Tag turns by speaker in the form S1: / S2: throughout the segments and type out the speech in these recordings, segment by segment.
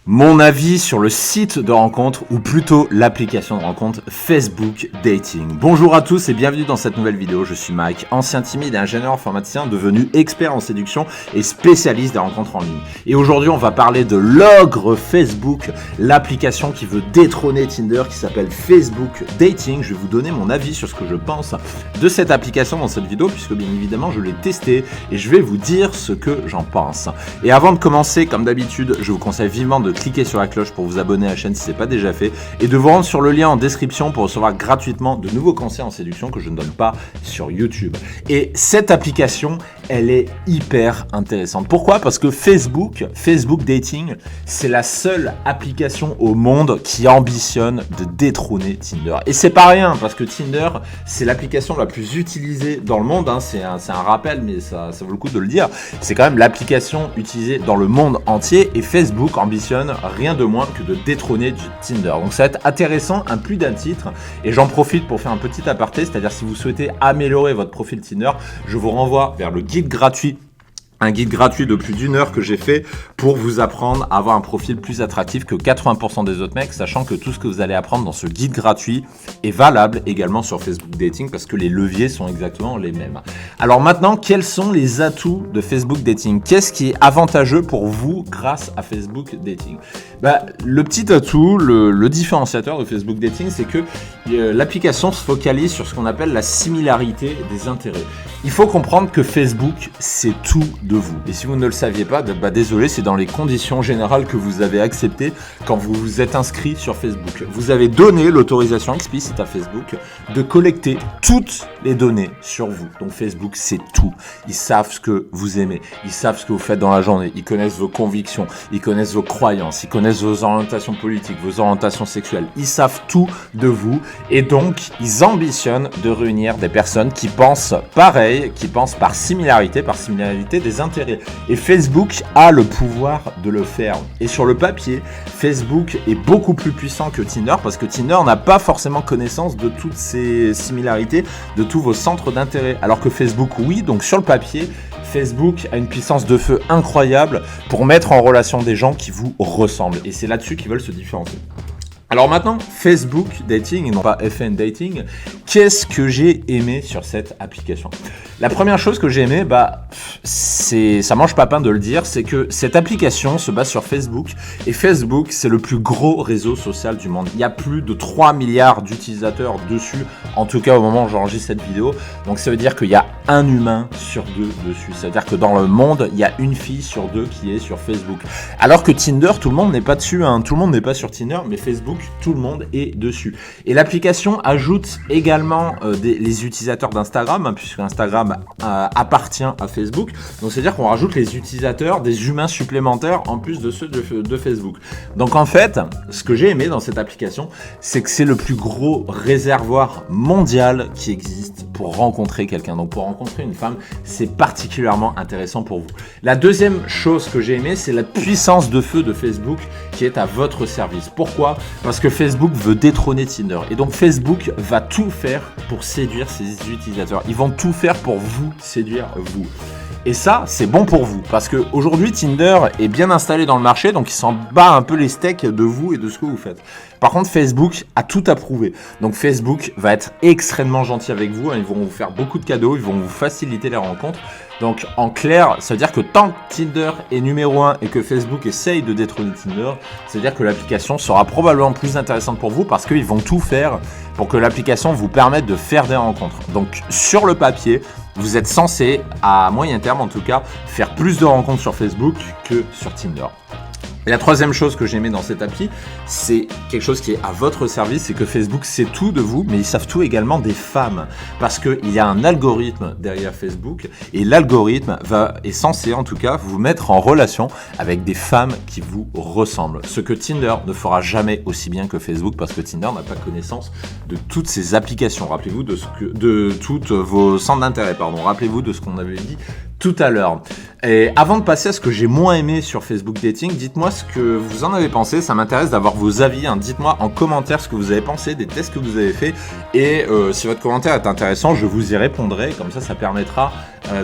S1: Mon avis sur le site de rencontre, ou plutôt l'application de rencontre Facebook Dating. Bonjour à tous et bienvenue dans cette nouvelle vidéo. Je suis Mike, ancien timide et ingénieur informaticien devenu expert en séduction et spécialiste des rencontres en ligne. Et aujourd'hui, on va parler de l'ogre Facebook, l'application qui veut détrôner Tinder, qui s'appelle Facebook Dating. Je vais vous donner mon avis sur ce que je pense de cette application dans cette vidéo, puisque bien évidemment, je l'ai testée et je vais vous dire ce que j'en pense. Et avant de commencer, comme d'habitude, je vous conseille vivement de cliquer sur la cloche pour vous abonner à la chaîne si ce n'est pas déjà fait et de vous rendre sur le lien en description pour recevoir gratuitement de nouveaux conseils en séduction que je ne donne pas sur YouTube. Et cette application, elle est hyper intéressante. Pourquoi ? Parce que Facebook Dating, c'est la seule application au monde qui ambitionne de détrôner Tinder. Et c'est pas rien, parce que Tinder, c'est l'application la plus utilisée dans le monde. C'est un rappel, mais ça vaut le coup de le dire. C'est quand même l'application utilisée dans le monde entier et Facebook ambitionne rien de moins que de détrôner Tinder. Donc ça va être intéressant à plus d'un titre et j'en profite pour faire un petit aparté, c'est-à-dire si vous souhaitez améliorer votre profil Tinder, je vous renvoie vers le guide gratuit. Un guide gratuit de plus d'1 heure que j'ai fait pour vous apprendre à avoir un profil plus attractif que 80% des autres mecs, sachant que tout ce que vous allez apprendre dans ce guide gratuit est valable également sur Facebook Dating parce que les leviers sont exactement les mêmes. Alors maintenant, quels sont les atouts de Facebook Dating ? Qu'est-ce qui est avantageux pour vous grâce à Facebook Dating ? Le petit atout, le différenciateur de Facebook Dating, c'est que l'application se focalise sur ce qu'on appelle la similarité des intérêts. Il faut comprendre que Facebook, c'est tout de vous. Et si vous ne le saviez pas, désolé, c'est dans les conditions générales que vous avez acceptées quand vous vous êtes inscrit sur Facebook. Vous avez donné l'autorisation explicite à Facebook de collecter toutes les données sur vous. Donc Facebook, c'est tout. Ils savent ce que vous aimez. Ils savent ce que vous faites dans la journée. Ils connaissent vos convictions. Ils connaissent vos croyances. Ils connaissent vos orientations politiques, vos orientations sexuelles. Ils savent tout de vous. Et donc, ils ambitionnent de réunir des personnes qui pensent pareil, qui pensent par similarité des intérêts. Et Facebook a le pouvoir de le faire. Et sur le papier, Facebook est beaucoup plus puissant que Tinder parce que Tinder n'a pas forcément connaissance de toutes ces similarités, de tous vos centres d'intérêt. Alors que Facebook, oui. Donc sur le papier, Facebook a une puissance de feu incroyable pour mettre en relation des gens qui vous ressemblent. Et c'est là-dessus qu'ils veulent se différencier. Alors maintenant, Facebook Dating et non pas FN Dating, qu'est-ce que j'ai aimé sur cette application ? La première chose que j'ai aimé, ça mange pas pain de le dire, c'est que cette application se base sur Facebook et Facebook, c'est le plus gros réseau social du monde. Il y a plus de 3 milliards d'utilisateurs dessus, en tout cas au moment où j'enregistre cette vidéo. Donc ça veut dire qu'il y a un humain sur 2 dessus. Ça veut dire que dans le monde, il y a une fille sur 2 qui est sur Facebook. Alors que Tinder, tout le monde n'est pas dessus, tout le monde n'est pas sur Tinder, mais Facebook, tout le monde est dessus. Et l'application ajoute également les utilisateurs d'Instagram, puisque Instagram appartient à Facebook. Donc c'est-à-dire qu'on rajoute les utilisateurs, des humains supplémentaires en plus de ceux de Facebook. Donc en fait, ce que j'ai aimé dans cette application, c'est que c'est le plus gros réservoir mondial qui existe pour rencontrer quelqu'un. Donc pour rencontrer une femme, c'est particulièrement intéressant pour vous. La deuxième chose que j'ai aimé, c'est la puissance de feu de Facebook qui est à votre service. Pourquoi ? Parce que Facebook veut détrôner Tinder. Et donc Facebook va tout faire pour séduire ses utilisateurs. Ils vont tout faire pour vous séduire vous. Et ça, c'est bon pour vous. Parce qu'aujourd'hui, Tinder est bien installé dans le marché. Donc, il s'en bat un peu les steaks de vous et de ce que vous faites. Par contre, Facebook a tout approuvé. Donc, Facebook va être extrêmement gentil avec vous. Ils vont vous faire beaucoup de cadeaux. Ils vont vous faciliter les rencontres. Donc, en clair, ça veut dire que tant que Tinder est numéro 1 et que Facebook essaye de détrôner Tinder, ça veut dire que l'application sera probablement plus intéressante pour vous parce qu'ils vont tout faire pour que l'application vous permette de faire des rencontres. Donc, sur le papier, vous êtes censé, à moyen terme en tout cas, faire plus de rencontres sur Facebook que sur Tinder. Et la troisième chose que j'ai aimé dans cette appli, c'est quelque chose qui est à votre service, c'est que Facebook sait tout de vous, mais ils savent tout également des femmes. Parce qu'il y a un algorithme derrière Facebook, et l'algorithme est censé en tout cas vous mettre en relation avec des femmes qui vous ressemblent. Ce que Tinder ne fera jamais aussi bien que Facebook, parce que Tinder n'a pas connaissance de toutes ces applications. Rappelez-vous de tous vos centres d'intérêt, rappelez-vous de ce qu'on avait dit tout à l'heure. Et avant de passer à ce que j'ai moins aimé sur Facebook Dating, dites-moi ce que vous en avez pensé. Ça m'intéresse d'avoir vos avis. Dites-moi en commentaire ce que vous avez pensé des tests que vous avez fait. Et si votre commentaire est intéressant, je vous y répondrai. Comme ça permettra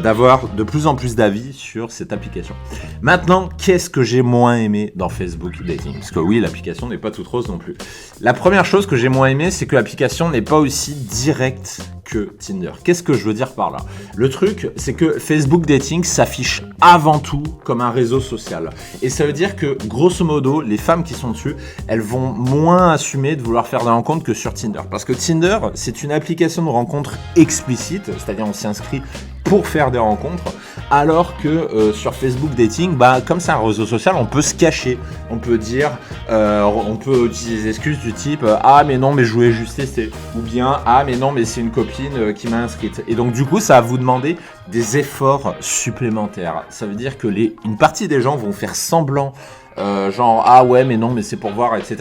S1: d'avoir de plus en plus d'avis sur cette application. Maintenant, qu'est-ce que j'ai moins aimé dans Facebook Dating? Parce que oui, l'application n'est pas toute rose non plus. La première chose que j'ai moins aimé, c'est que l'application n'est pas aussi directe que Tinder. Qu'est-ce que je veux dire par là? Le truc, c'est que Facebook Dating s'affiche avant tout comme un réseau social. Et ça veut dire que, grosso modo, les femmes qui sont dessus, elles vont moins assumer de vouloir faire des rencontres que sur Tinder. Parce que Tinder, c'est une application de rencontre explicite, c'est-à-dire on s'y inscrit pour faire des rencontres, alors que sur Facebook Dating, comme c'est un réseau social, on peut se cacher, on peut dire, on peut utiliser des excuses du type ah mais non mais je voulais juste tester, ou bien ah mais non mais c'est une copine qui m'a inscrite. Et donc du coup ça va vous demander des efforts supplémentaires. Ça veut dire que une partie des gens vont faire semblant genre ah ouais mais non mais c'est pour voir, etc.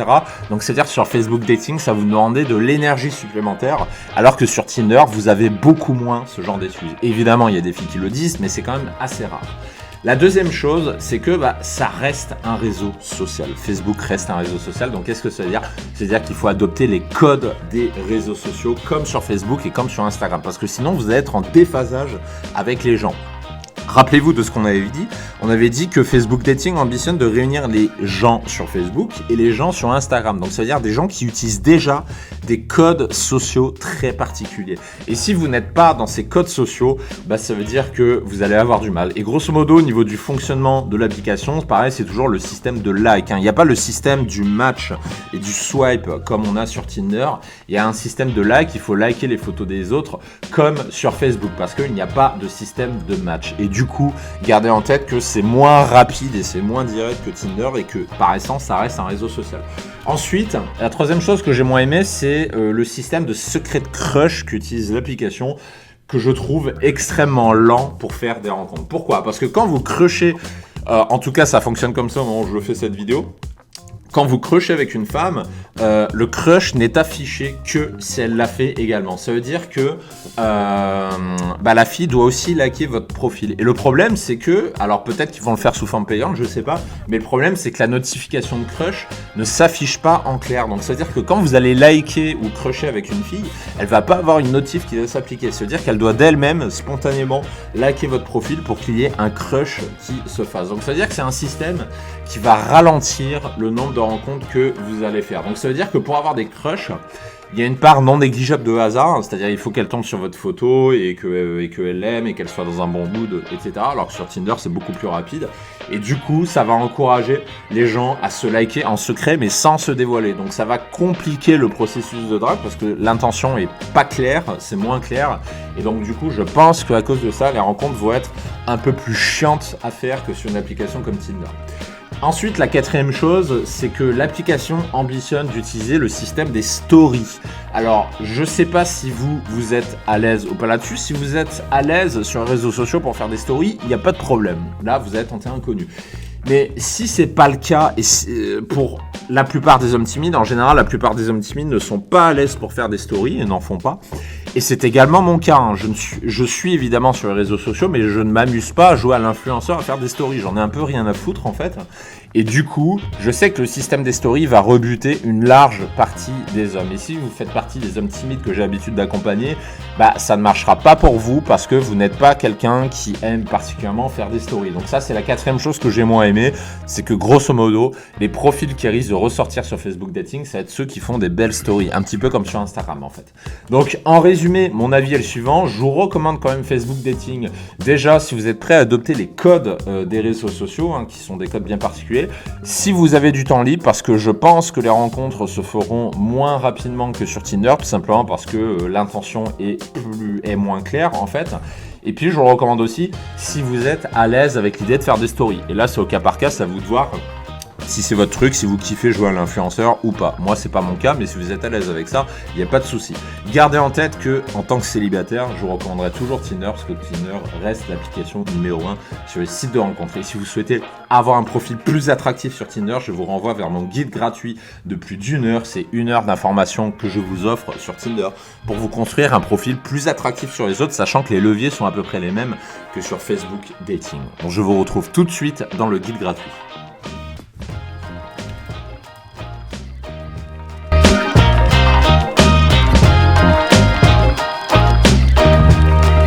S1: Donc c'est à dire sur Facebook Dating ça vous demandait de l'énergie supplémentaire, alors que sur Tinder vous avez beaucoup moins ce genre d'excuses. Évidemment il y a des filles qui le disent, mais c'est quand même assez rare. La deuxième chose, c'est que ça reste un réseau social. Facebook reste un réseau social, donc qu'est-ce que ça veut dire? C'est-à-dire qu'il faut adopter les codes des réseaux sociaux comme sur Facebook et comme sur Instagram, parce que sinon vous allez être en déphasage avec les gens. Rappelez-vous de ce qu'on avait dit. On avait dit que Facebook Dating ambitionne de réunir les gens sur Facebook et les gens sur Instagram. Donc ça veut dire des gens qui utilisent déjà des codes sociaux très particuliers. Et si vous n'êtes pas dans ces codes sociaux, ça veut dire que vous allez avoir du mal. Et grosso modo, au niveau du fonctionnement de l'application, pareil, c'est toujours le système de like. Il n'y a pas le système du match et du swipe comme on a sur Tinder. Il y a un système de like. Il faut liker les photos des autres comme sur Facebook parce qu'il n'y a pas de système de match. Et du coup, gardez en tête que c'est moins rapide et c'est moins direct que Tinder et que par essence, ça reste un réseau social. Ensuite, la troisième chose que j'ai moins aimé, c'est le système de secret crush qu'utilise l'application, que je trouve extrêmement lent pour faire des rencontres. Pourquoi? Parce que quand vous crushez, en tout cas ça fonctionne comme ça au moment où je fais cette vidéo, quand vous crushez avec une femme, le crush n'est affiché que si elle l'a fait également. Ça veut dire que la fille doit aussi liker votre profil. Et le problème, c'est que, alors peut-être qu'ils vont le faire sous forme payante, je sais pas, mais le problème, c'est que la notification de crush ne s'affiche pas en clair. Donc ça veut dire que quand vous allez liker ou crusher avec une fille, elle va pas avoir une notif qui va s'appliquer. Ça veut dire qu'elle doit d'elle-même spontanément liker votre profil pour qu'il y ait un crush qui se fasse. Donc ça veut dire que c'est un système qui va ralentir le nombre de rencontres que vous allez faire. Donc ça veut dire que pour avoir des crushs, il y a une part non négligeable de hasard, c'est-à-dire il faut qu'elle tombe sur votre photo et qu'elle l'aime et qu'elle soit dans un bon mood, etc. Alors que sur Tinder, c'est beaucoup plus rapide. Et du coup, ça va encourager les gens à se liker en secret, mais sans se dévoiler. Donc ça va compliquer le processus de drague parce que l'intention est pas claire, c'est moins clair. Et donc du coup, je pense qu'à cause de ça, les rencontres vont être un peu plus chiantes à faire que sur une application comme Tinder. Ensuite, la quatrième chose, c'est que l'application ambitionne d'utiliser le système des stories. Alors, je sais pas si vous êtes à l'aise ou pas là-dessus. Si vous êtes à l'aise sur les réseaux sociaux pour faire des stories, il n'y a pas de problème. Là, vous êtes en terrain inconnu. Mais si c'est pas le cas, et pour la plupart des hommes timides, en général, la plupart des hommes timides ne sont pas à l'aise pour faire des stories et n'en font pas. Et c'est également mon cas. Je suis évidemment sur les réseaux sociaux, mais je ne m'amuse pas à jouer à l'influenceur, à faire des stories. J'en ai un peu rien à foutre en fait. Et du coup, je sais que le système des stories va rebuter une large partie des hommes. Et si vous faites partie des hommes timides que j'ai l'habitude d'accompagner, ça ne marchera pas pour vous parce que vous n'êtes pas quelqu'un qui aime particulièrement faire des stories. Donc ça, c'est la quatrième chose que j'ai moins aimé. C'est que grosso modo, les profils qui risquent de ressortir sur Facebook Dating, ça va être ceux qui font des belles stories. Un petit peu comme sur Instagram en fait. Donc en résumé, mon avis est le suivant. Je vous recommande quand même Facebook Dating. Déjà, si vous êtes prêt à adopter les codes des réseaux sociaux, qui sont des codes bien particuliers. Si vous avez du temps libre, parce que je pense que les rencontres se feront moins rapidement que sur Tinder, tout simplement parce que l'intention est moins claire en fait. Et puis je vous recommande aussi si vous êtes à l'aise avec l'idée de faire des stories. Et là c'est au cas par cas, c'est à vous de voir si c'est votre truc, si vous kiffez jouer à l'influenceur ou pas. Moi, c'est pas mon cas, mais si vous êtes à l'aise avec ça, il n'y a pas de souci. Gardez en tête que, en tant que célibataire, je vous recommanderais toujours Tinder parce que Tinder reste l'application numéro 1 sur les sites de rencontres. Et si vous souhaitez avoir un profil plus attractif sur Tinder, je vous renvoie vers mon guide gratuit de plus d'1 heure. C'est 1 heure d'informations que je vous offre sur Tinder pour vous construire un profil plus attractif sur les autres, sachant que les leviers sont à peu près les mêmes que sur Facebook Dating. Donc, je vous retrouve tout de suite dans le guide gratuit.